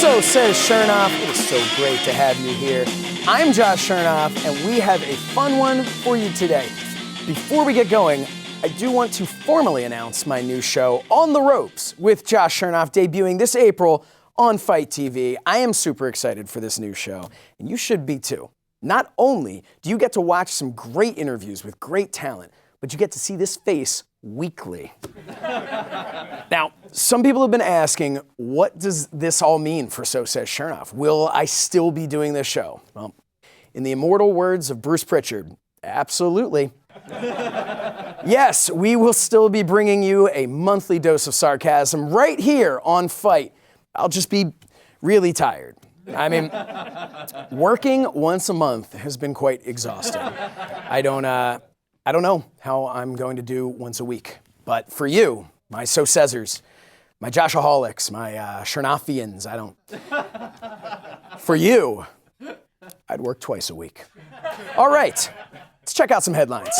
So says Shernoff. It is so great to have you here. I'm Josh Shernoff, and we have a fun one for you today. Before we get going, I do want to formally announce my new show, On the Ropes, with Josh Shernoff, debuting this April on Fight TV. I am super excited for this new show, and you should be too. Not only do you get to watch some great interviews with great talent, but you get to see this face weekly. Now, some people have been asking, what does this all mean for So Says Shernoff? Will I still be doing this show? Well, in the immortal words of Bruce Pritchard, absolutely. Yes, we will still be bringing you a monthly dose of sarcasm right here on Fight. I'll just be really tired. I mean, working once a month has been quite exhausting. I don't know how I'm going to do once a week. But for you, my So-Saysers, my Joshaholics, my Chernoffians, for you, I'd work twice a week. All right, let's check out some headlines.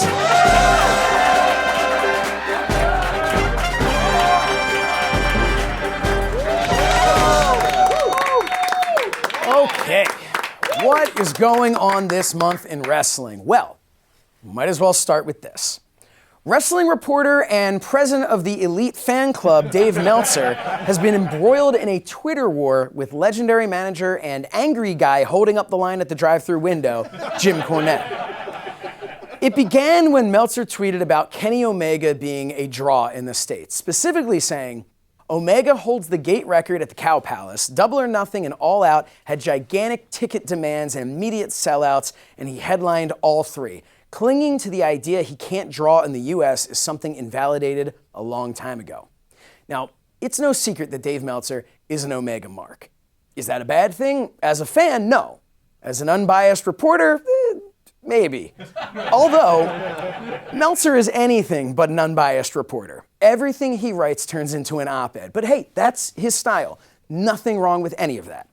Okay, what is going on this month in wrestling? Well, might as well start with this. Wrestling reporter and president of the Elite Fan Club, Dave Meltzer, has been embroiled in a Twitter war with legendary manager and angry guy holding up the line at the drive-thru window, Jim Cornette. It began when Meltzer tweeted about Kenny Omega being a draw in the States, specifically saying, Omega holds the gate record at the Cow Palace. Double or Nothing and All Out had gigantic ticket demands and immediate sellouts, and he headlined all three. Clinging to the idea he can't draw in the U.S. is something invalidated a long time ago. Now, it's no secret that Dave Meltzer is an Omega mark. Is that a bad thing? As a fan, no. As an unbiased reporter, maybe. Although, Meltzer is anything but an unbiased reporter. Everything he writes turns into an op-ed. But hey, that's his style. Nothing wrong with any of that.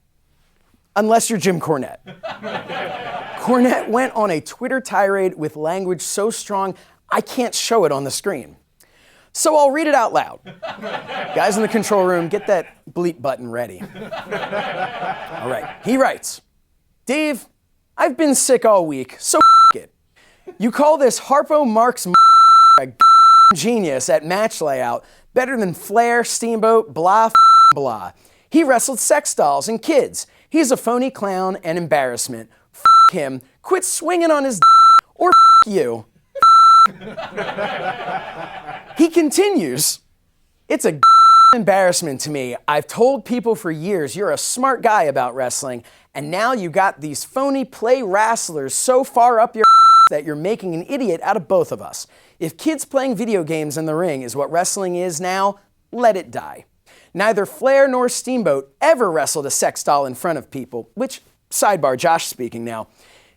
Unless you're Jim Cornette. Cornette went on a Twitter tirade with language so strong, I can't show it on the screen. So I'll read it out loud. Guys in the control room, get that bleep button ready. All right, he writes, Dave, I've been sick all week, so it. You call this Harpo Marx a genius at match layout, better than Flair, Steamboat, blah, blah. He wrestled sex dolls and kids. He's a phony clown and embarrassment. Him. Quit swinging on his or you. He continues, it's a embarrassment to me. I've told people for years you're a smart guy about wrestling, and now you got these phony play wrestlers so far up your that you're making an idiot out of both of us. If kids playing video games in the ring is what wrestling is now, let it die. Neither Flair nor Steamboat ever wrestled a sex doll in front of people, which, sidebar, Josh speaking now.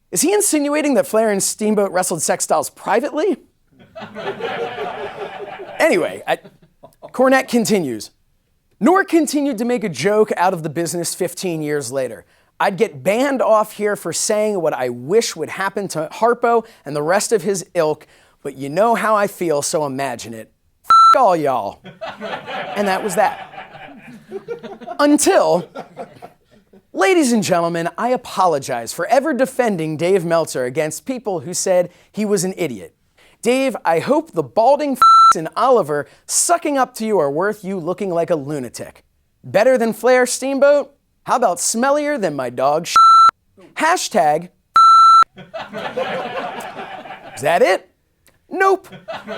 Is he insinuating that Flair and Steamboat wrestled sex dolls privately? Anyway, Cornette continues. Nor continued to make a joke out of the business 15 years later. I'd get banned off here for saying what I wish would happen to Harpo and the rest of his ilk, but you know how I feel, so imagine it. F*** all y'all. And that was that. Until, ladies and gentlemen, I apologize for ever defending Dave Meltzer against people who said he was an idiot. Dave, I hope the balding and Oliver sucking up to you are worth you looking like a lunatic. Better than Flair Steamboat? How about smellier than my dog Hashtag. Is that it? Nope.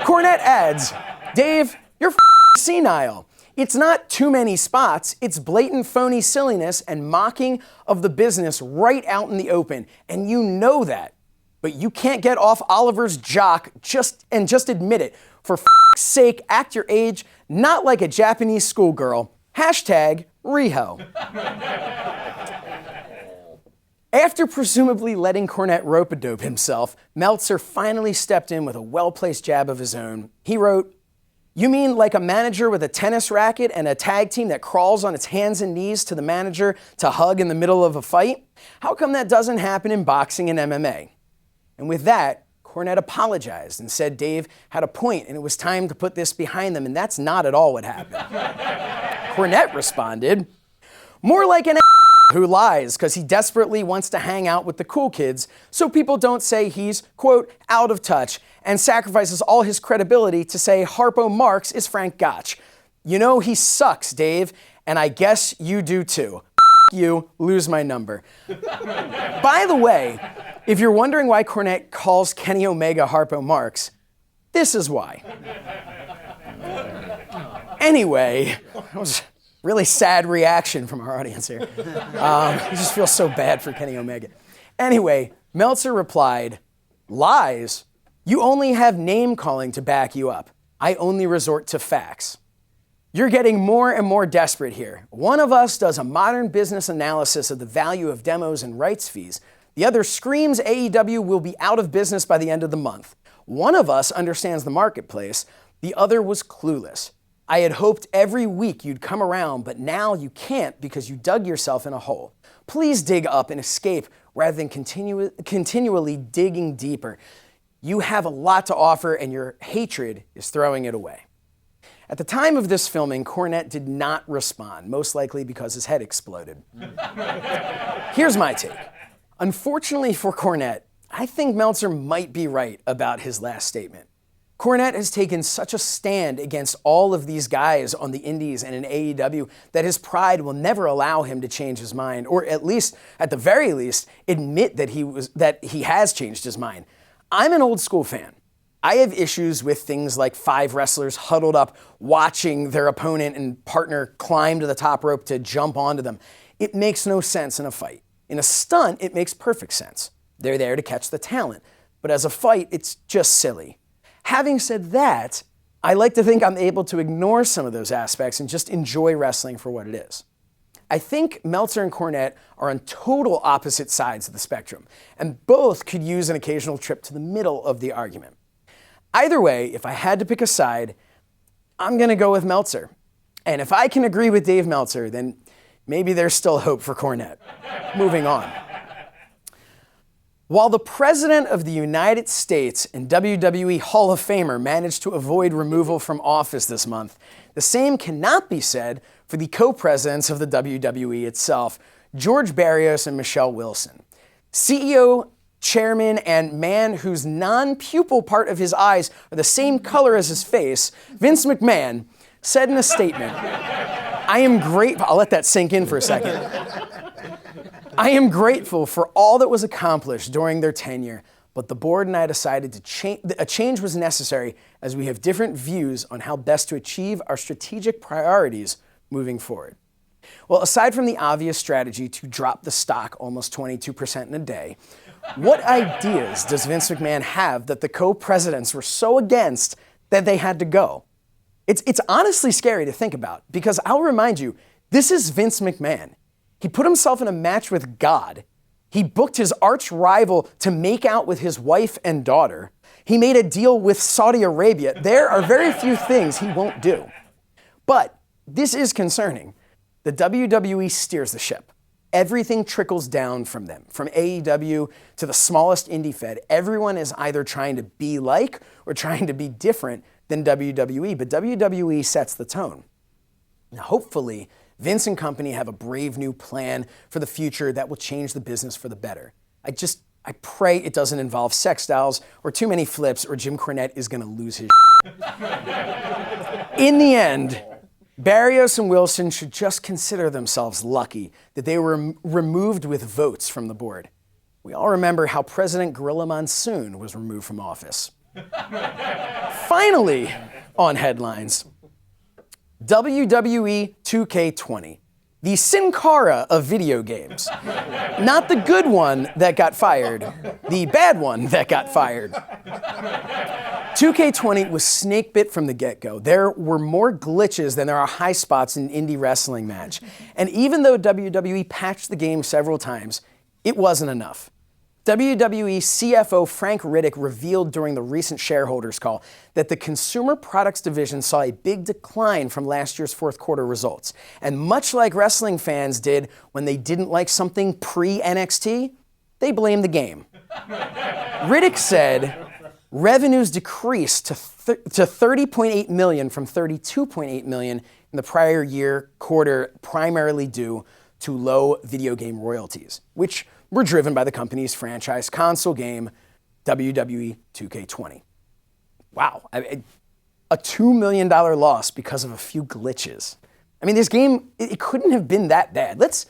Cornette adds, Dave, you're senile. It's not too many spots, it's blatant phony silliness and mocking of the business right out in the open, and you know that. But you can't get off Oliver's jock just admit it. For f***'s sake, act your age, not like a Japanese schoolgirl. Hashtag Riho. After presumably letting Cornette rope-a-dope himself, Meltzer finally stepped in with a well-placed jab of his own. He wrote, You mean like a manager with a tennis racket and a tag team that crawls on its hands and knees to the manager to hug in the middle of a fight? How come that doesn't happen in boxing and MMA? And with that, Cornette apologized and said Dave had a point and it was time to put this behind them, and that's not at all what happened. Cornette responded, More like an who lies because he desperately wants to hang out with the cool kids so people don't say he's, quote, out of touch, and sacrifices all his credibility to say Harpo Marx is Frank Gotch. You know he sucks, Dave, and I guess you do too. You, lose my number. By the way, if you're wondering why Cornette calls Kenny Omega Harpo Marx, this is why. Anyway, that was really sad reaction from our audience here. I just feel so bad for Kenny Omega. Anyway, Meltzer replied, lies? You only have name calling to back you up. I only resort to facts. You're getting more and more desperate here. One of us does a modern business analysis of the value of demos and rights fees. The other screams AEW will be out of business by the end of the month. One of us understands the marketplace. The other was clueless. I had hoped every week you'd come around, but now you can't because you dug yourself in a hole. Please dig up and escape rather than continually digging deeper. You have a lot to offer and your hatred is throwing it away. At the time of this filming, Cornette did not respond, most likely because his head exploded. Here's my take. Unfortunately for Cornette, I think Meltzer might be right about his last statement. Cornette has taken such a stand against all of these guys on the indies and in AEW that his pride will never allow him to change his mind, or at the very least, admit that he has changed his mind. I'm an old school fan. I have issues with things like 5 wrestlers huddled up watching their opponent and partner climb to the top rope to jump onto them. It makes no sense in a fight. In a stunt, it makes perfect sense. They're there to catch the talent. But as a fight, it's just silly. Having said that, I like to think I'm able to ignore some of those aspects and just enjoy wrestling for what it is. I think Meltzer and Cornette are on total opposite sides of the spectrum, and both could use an occasional trip to the middle of the argument. Either way, if I had to pick a side, I'm going to go with Meltzer. And if I can agree with Dave Meltzer, then maybe there's still hope for Cornette. Moving on. While the President of the United States and WWE Hall of Famer managed to avoid removal from office this month, the same cannot be said for the co-presidents of the WWE itself, George Barrios and Michelle Wilson. CEO, chairman, and man whose non-pupil part of his eyes are the same color as his face, Vince McMahon, said in a statement, I'll let that sink in for a second. I am grateful for all that was accomplished during their tenure, but the board and I decided a change was necessary as we have different views on how best to achieve our strategic priorities moving forward. Well, aside from the obvious strategy to drop the stock almost 22% in a day, what ideas does Vince McMahon have that the co-presidents were so against that they had to go? It's honestly scary to think about because I'll remind you, this is Vince McMahon. He put himself in a match with God. He booked his arch rival to make out with his wife and daughter. He made a deal with Saudi Arabia. There are very few things he won't do. But this is concerning. The WWE steers the ship. Everything trickles down from them. From AEW to the smallest indie fed, everyone is either trying to be like or trying to be different than WWE, but WWE sets the tone. Now, hopefully, Vince and company have a brave new plan for the future that will change the business for the better. I pray it doesn't involve sex dolls or too many flips or Jim Cornette is going to lose his In the end, Barrios and Wilson should just consider themselves lucky that they were removed with votes from the board. We all remember how President Gorilla Monsoon was removed from office. Finally, on headlines, WWE 2K20, the Sin Cara of video games. Not the good one that got fired, the bad one that got fired. 2K20 was snake bit from the get-go. There were more glitches than there are high spots in an indie wrestling match. And even though WWE patched the game several times, it wasn't enough. WWE CFO Frank Riddick revealed during the recent shareholders call that the consumer products division saw a big decline from last year's fourth quarter results. And much like wrestling fans did when they didn't like something pre-NXT, they blamed the game. Riddick said revenues decreased to $30.8 million from $32.8 million in the prior year quarter, primarily due to low video game royalties, which were driven by the company's franchise console game, WWE 2K20. Wow, a $2 million loss because of a few glitches. I mean, this game, it couldn't have been that bad. Let's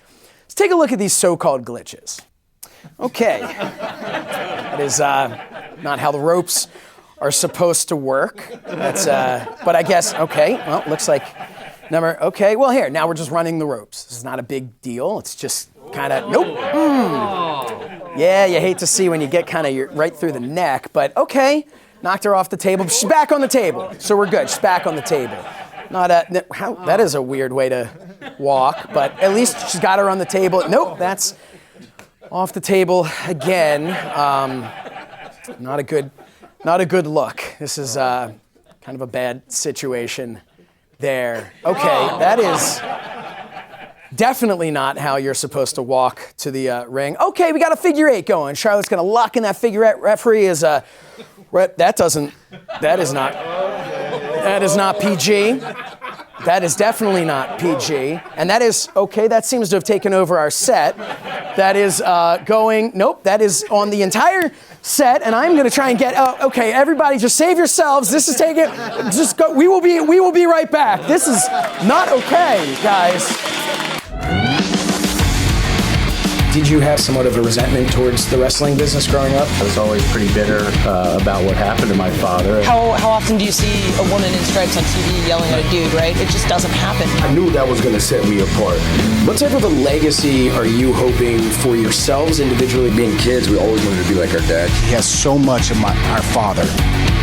take a look at these so-called glitches. Okay, that is not how the ropes are supposed to work. That's, but I guess, okay, well, looks like okay, well here, now we're just running the ropes. This is not a big deal, it's just kind of, nope. Yeah, you hate to see when you get kind of right through the neck, but okay, knocked her off the table. She's back on the table, so we're good, she's back on the table. That is a weird way to walk, but at least she's got her on the table. Nope, that's off the table again. Not a good look. This is kind of a bad situation there. Okay, that is definitely not how you're supposed to walk to the ring. Okay, we got a figure eight going. Charlotte's gonna lock in that figure eight. Referee is that is not PG. That is definitely not PG. And that is, okay, that seems to have taken over our set. That is nope, that is on the entire set, and I'm gonna try and get, okay, everybody just save yourselves. This is taking, just go, we will be right back. This is not okay, guys. Did you have somewhat of a resentment towards the wrestling business growing up? I was always pretty bitter about what happened to my father. How often do you see a woman in stripes on TV yelling at a dude, right? It just doesn't happen. I knew that was going to set me apart. What type of a legacy are you hoping for yourselves individually? Being kids, we always wanted to be like our dad. He has so much of our father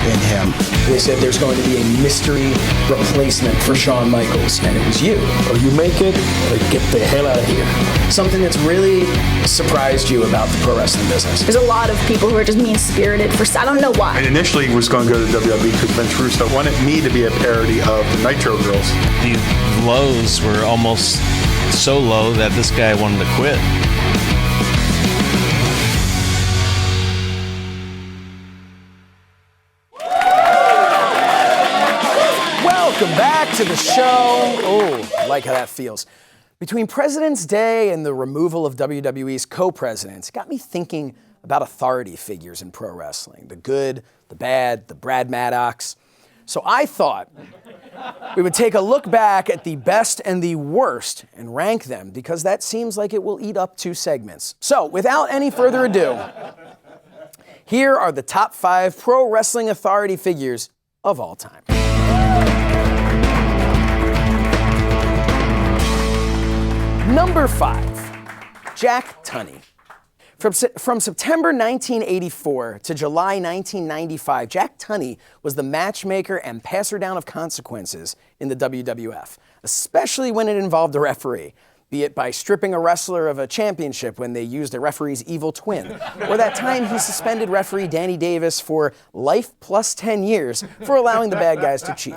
in him. They said there's going to be a mystery replacement for Shawn Michaels, and it was you. Or you make it, or get the hell out of here. Something that's really surprised you about the pro wrestling business? There's a lot of people who are just mean-spirited I don't know why. I initially was going to go to WWE because Vince Russo wanted me to be a parody of the Nitro Girls. The lows were almost so low that this guy wanted to quit. Welcome back to the show. Oh, I like how that feels. Between President's Day and the removal of WWE's co-presidents, it got me thinking about authority figures in pro wrestling. The good, the bad, the Brad Maddocks. So I thought we would take a look back at the best and the worst and rank them, because that seems like it will eat up 2 segments. So without any further ado, here are the top 5 pro wrestling authority figures of all time. Number 5, Jack Tunney. From September 1984 to July 1995, Jack Tunney was the matchmaker and passer down of consequences in the WWF, especially when it involved a referee, be it by stripping a wrestler of a championship when they used a referee's evil twin, or that time he suspended referee Danny Davis for life plus 10 years for allowing the bad guys to cheat.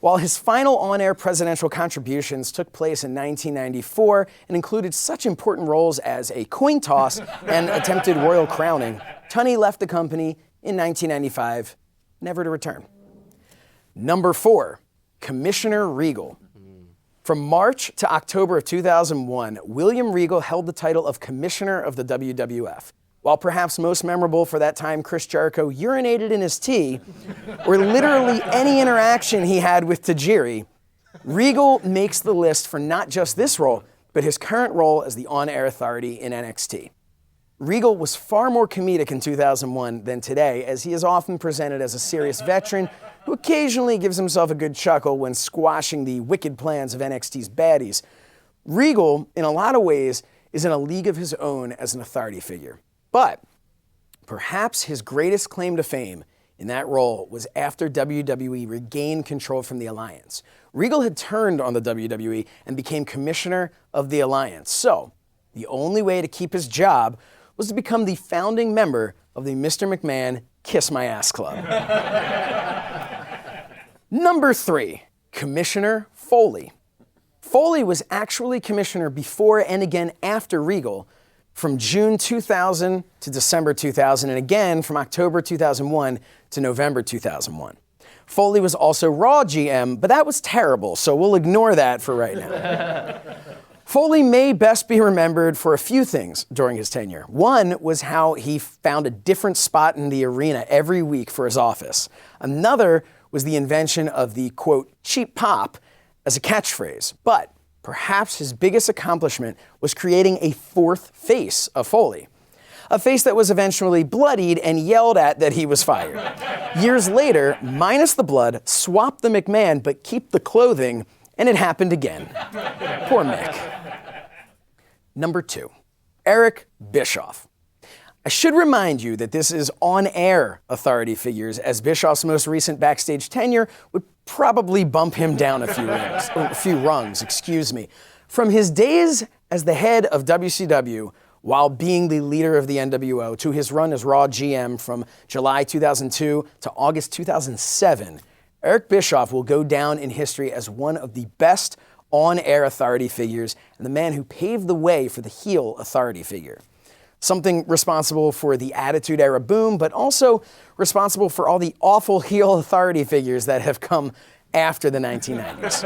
While his final on-air presidential contributions took place in 1994 and included such important roles as a coin toss and attempted royal crowning, Tunney left the company in 1995, never to return. Number 4, Commissioner Regal. From March to October of 2001, William Regal held the title of Commissioner of the WWF. While perhaps most memorable for that time Chris Jericho urinated in his tea, or literally any interaction he had with Tajiri, Regal makes the list for not just this role, but his current role as the on-air authority in NXT. Regal was far more comedic in 2001 than today, as he is often presented as a serious veteran who occasionally gives himself a good chuckle when squashing the wicked plans of NXT's baddies. Regal, in a lot of ways, is in a league of his own as an authority figure. But perhaps his greatest claim to fame in that role was after WWE regained control from the Alliance. Regal had turned on the WWE and became commissioner of the Alliance. So the only way to keep his job was to become the founding member of the Mr. McMahon Kiss My Ass Club. Number 3, Commissioner Foley. Foley was actually commissioner before and again after Regal, from June 2000 to December 2000, and again from October 2001 to November 2001. Foley was also Raw GM, but that was terrible, so we'll ignore that for right now. Foley may best be remembered for a few things during his tenure. One was how he found a different spot in the arena every week for his office. Another was the invention of the, quote, cheap pop as a catchphrase. But perhaps his biggest accomplishment was creating a fourth face of Foley. A face that was eventually bloodied and yelled at that he was fired. Years later, minus the blood, swap the McMahon, but keep the clothing, and it happened again. Poor Mick. Number 2, Eric Bischoff. I should remind you that this is on-air authority figures, as Bischoff's most recent backstage tenure would probably bump him down a few rungs. From his days as the head of WCW, while being the leader of the NWO, to his run as Raw GM from July 2002 to August 2007, Eric Bischoff will go down in history as one of the best on-air authority figures and the man who paved the way for the heel authority figure. Something responsible for the Attitude Era boom, but also responsible for all the awful heel authority figures that have come after the 1990s.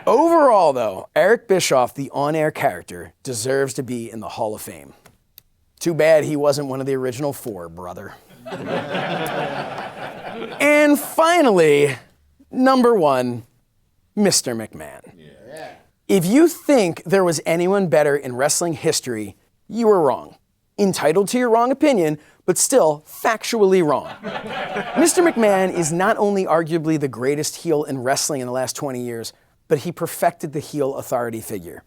Overall, though, Eric Bischoff, the on-air character, deserves to be in the Hall of Fame. Too bad he wasn't one of the original 4, brother. And finally, number 1, Mr. McMahon. If you think there was anyone better in wrestling history, you were wrong. Entitled to your wrong opinion, but still factually wrong. Mr. McMahon is not only arguably the greatest heel in wrestling in the last 20 years, but he perfected the heel authority figure.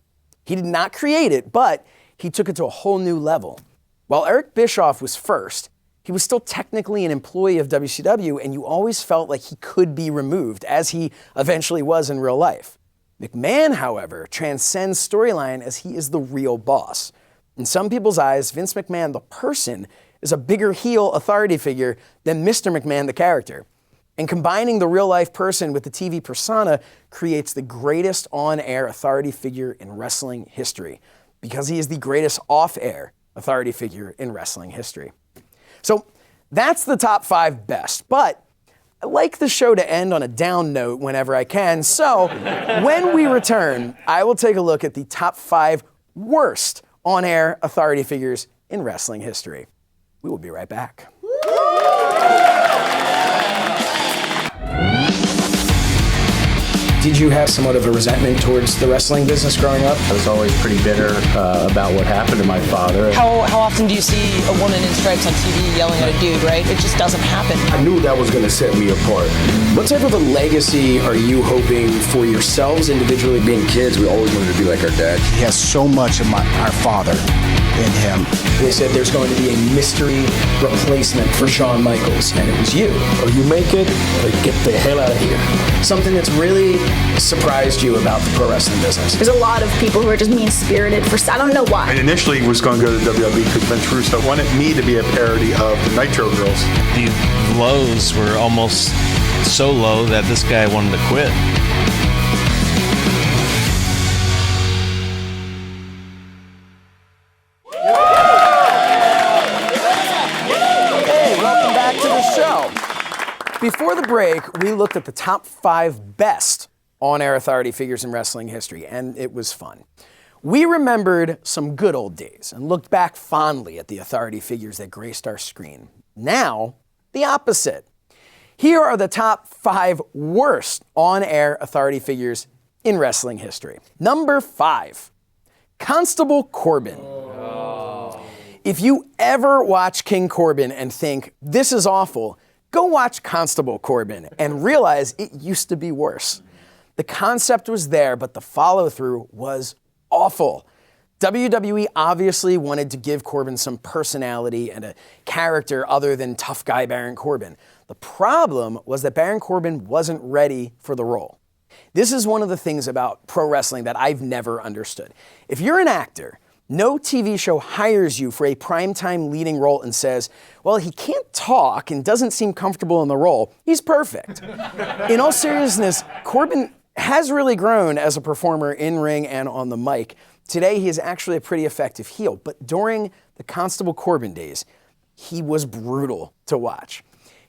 He did not create it, but he took it to a whole new level. While Eric Bischoff was first, he was still technically an employee of WCW, and you always felt like he could be removed, as he eventually was in real life. McMahon, however, transcends storyline as he is the real boss. In some people's eyes, Vince McMahon, the person, is a bigger heel authority figure than Mr. McMahon, the character. And combining the real-life person with the TV persona creates the greatest on-air authority figure in wrestling history, because he is the greatest off-air authority figure in wrestling history. So that's the top 5 best, but I like the show to end on a down note whenever I can, so when we return, I will take a look at the top 5 worst on-air authority figures in wrestling history. We will be right back. Did you have somewhat of a resentment towards the wrestling business growing up? I was always pretty bitter about what happened to my father. How often do you see a woman in stripes on TV yelling at a dude, right? It just doesn't happen. I knew that was going to set me apart. What type of a legacy are you hoping for yourselves individually? Being kids, we always wanted to be like our dad. He has so much of our father in him. They said there's going to be a mystery replacement for Shawn Michaels, and it was you. Or you make it, or get the hell out of here. Something that's really surprised you about the pro wrestling business? There's a lot of people who are just mean-spirited for, I don't know why. And initially was going to go to WWE because Vince Russo wanted me to be a parody of the Nitro Girls. The lows were almost so low that this guy wanted to quit. Hey, welcome back to the show. Before the break, we looked at the top 5 best on-air authority figures in wrestling history, and it was fun. We remembered some good old days and looked back fondly at the authority figures that graced our screen. Now, the opposite. Here are the top 5 worst on-air authority figures in wrestling history. Number 5, Constable Corbin. If you ever watch King Corbin and think, this is awful, go watch Constable Corbin and realize it used to be worse. The concept was there, but the follow-through was awful. WWE obviously wanted to give Corbin some personality and a character other than tough guy Baron Corbin. The problem was that Baron Corbin wasn't ready for the role. This is one of the things about pro wrestling that I've never understood. If you're an actor, no TV show hires you for a primetime leading role and says, well, he can't talk and doesn't seem comfortable in the role. He's perfect. In all seriousness, Corbin has really grown as a performer in ring and on the mic. Today, he is actually a pretty effective heel, but during the Constable Corbin days, he was brutal to watch.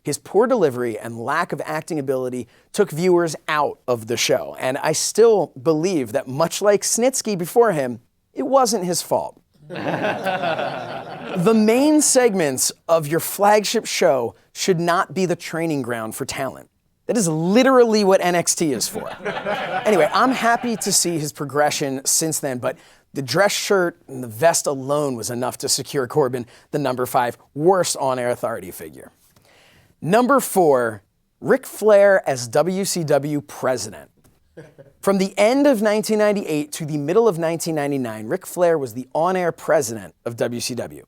His poor delivery and lack of acting ability took viewers out of the show, and I still believe that much like Snitsky before him, it wasn't his fault. The main segments of your flagship show should not be the training ground for talent. That is literally what NXT is for. Anyway, I'm happy to see his progression since then, but the dress shirt and the vest alone was enough to secure Corbin the number 5 worst on-air authority figure. Number 4, Ric Flair as WCW president. From the end of 1998 to the middle of 1999, Ric Flair was the on-air president of WCW.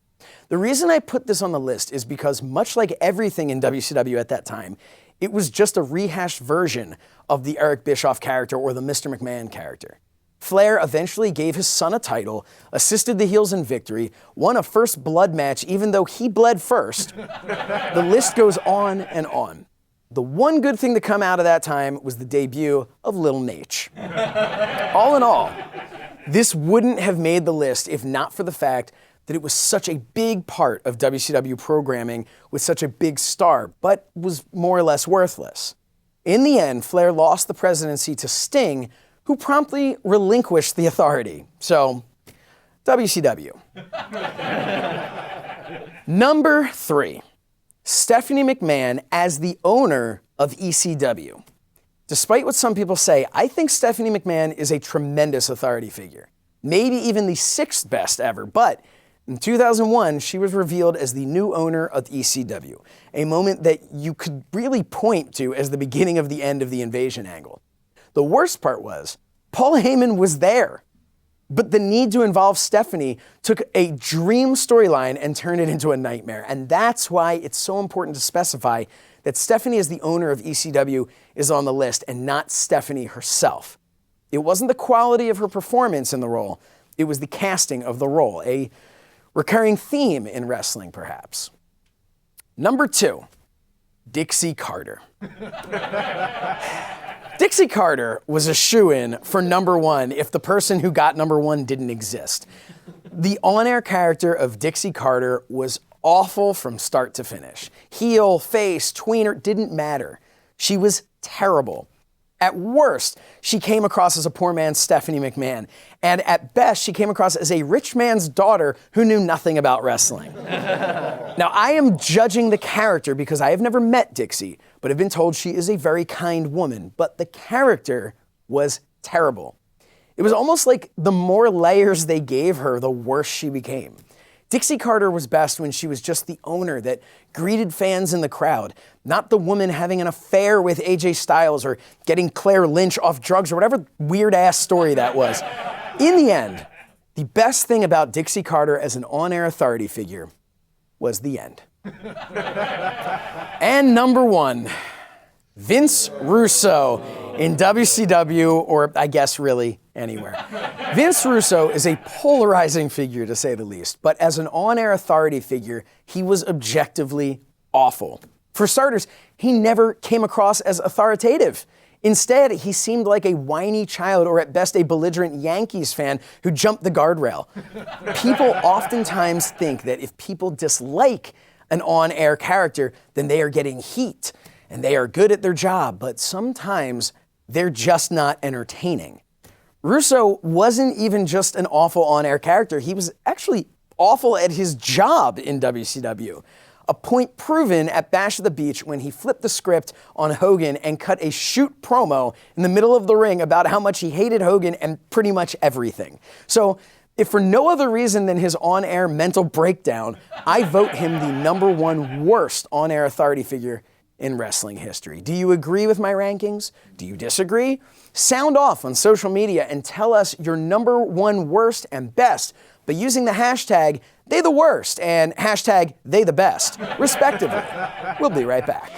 The reason I put this on the list is because much like everything in WCW at that time, it was just a rehashed version of the Eric Bischoff character or the Mr. McMahon character. Flair eventually gave his son a title, assisted the heels in victory, won a first blood match even though he bled first. The list goes on and on. The one good thing to come out of that time was the debut of Little Nate. All in all, this wouldn't have made the list if not for the fact that it was such a big part of WCW programming with such a big star, but was more or less worthless. In the end, Flair lost the presidency to Sting, who promptly relinquished the authority. So, WCW. Number 3, Stephanie McMahon as the owner of ECW. Despite what some people say, I think Stephanie McMahon is a tremendous authority figure. Maybe even the 6th best ever, but in 2001, she was revealed as the new owner of ECW, a moment that you could really point to as the beginning of the end of the invasion angle. The worst part was, Paul Heyman was there, but the need to involve Stephanie took a dream storyline and turned it into a nightmare, and that's why it's so important to specify that Stephanie as the owner of ECW is on the list and not Stephanie herself. It wasn't the quality of her performance in the role, it was the casting of the role, a recurring theme in wrestling, perhaps. Number 2, Dixie Carter. Dixie Carter was a shoo-in for number 1 if the person who got number 1 didn't exist. The on-air character of Dixie Carter was awful from start to finish. Heel, face, tweener, didn't matter. She was terrible. At worst, she came across as a poor man's Stephanie McMahon, and at best, she came across as a rich man's daughter who knew nothing about wrestling. Now, I am judging the character because I have never met Dixie, but have been told she is a very kind woman, but the character was terrible. It was almost like the more layers they gave her, the worse she became. Dixie Carter was best when she was just the owner that greeted fans in the crowd, not the woman having an affair with AJ Styles or getting Claire Lynch off drugs or whatever weird-ass story that was. In the end, the best thing about Dixie Carter as an on-air authority figure was the end. And number 1, Vince Russo in WCW, or I guess really anywhere. Vince Russo is a polarizing figure, to say the least, but as an on-air authority figure, he was objectively awful. For starters, he never came across as authoritative. Instead, he seemed like a whiny child, or at best a belligerent Yankees fan who jumped the guardrail. People oftentimes think that if people dislike an on-air character, then they are getting heat, and they are good at their job, but sometimes they're just not entertaining. Russo wasn't even just an awful on-air character, he was actually awful at his job in WCW. A point proven at Bash at the Beach when he flipped the script on Hogan and cut a shoot promo in the middle of the ring about how much he hated Hogan and pretty much everything. So, if for no other reason than his on-air mental breakdown, I vote him the number 1 worst on-air authority figure in wrestling history. Do you agree with my rankings? Do you disagree? Sound off on social media and tell us your number 1 worst and best by using the hashtag #TheyTheWorst and hashtag #TheyTheBest, respectively. We'll be right back.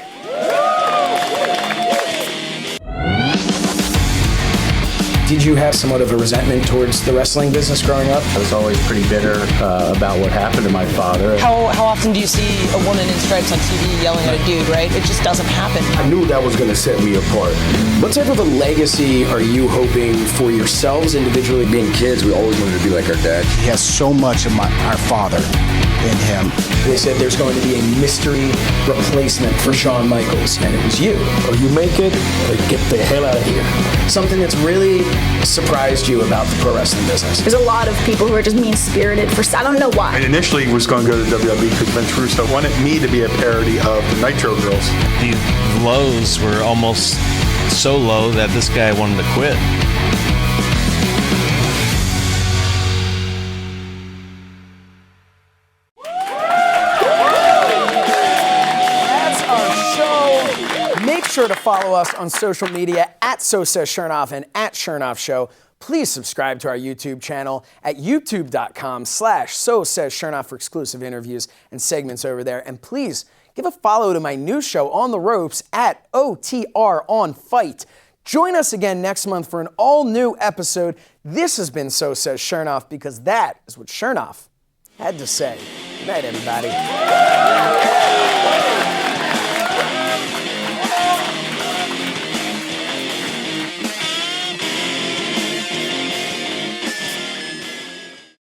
Did you have somewhat of a resentment towards the wrestling business growing up? I was always pretty bitter about what happened to my father. How often do you see a woman in stripes on TV yelling at a dude, right? It just doesn't happen. I knew that was going to set me apart. What type of a legacy are you hoping for yourselves individually? Being kids, we always wanted to be like our dad. He has so much of our father in him. They said there's going to be a mystery replacement for Shawn Michaels, and it was you. Or you make it, or get the hell out of here. Something that's really surprised you about the pro wrestling business. There's a lot of people who are just mean-spirited for, I don't know why. And initially was going to go to WWE because Vince Russo wanted me to be a parody of the Nitro Girls. The lows were almost so low that this guy wanted to quit. Make sure to follow us on social media at So Says Shernoff and at Shernoff Show. Please subscribe to our YouTube channel at youtube.com/So Says Shernoff for exclusive interviews and segments over there. And please give a follow to my new show On the Ropes at OTR on Fight. Join us again next month for an all-new episode. This has been So Says Shernoff, because that is what Shernoff had to say. Good night, everybody.